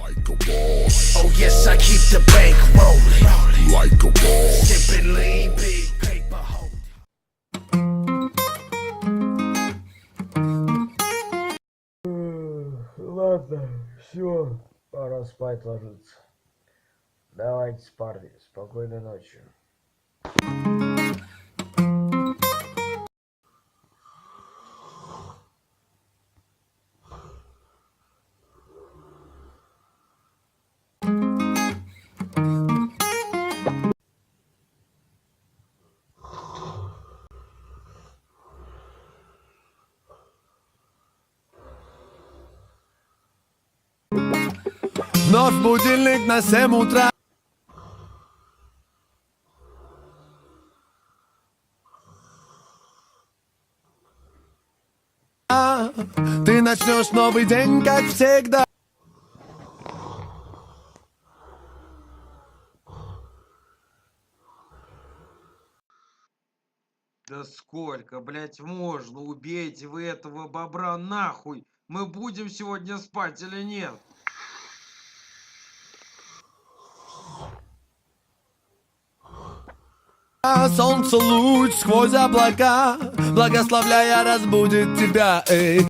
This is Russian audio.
Like a boss. Oh yes, I keep the bank rolling. Like a boss. Sipping lean, big paper hold. Ладно, все, пора спать ложиться. Давайте, парни, спокойной ночи. Вновь будильник на 7 утра. Ты начнешь новый день, как всегда. Да сколько, блять, можно? Убейте вы этого бобра нахуй! Мы будем сегодня спать или нет? Солнце луч сквозь облака, благословляя, разбудит тебя. Эй.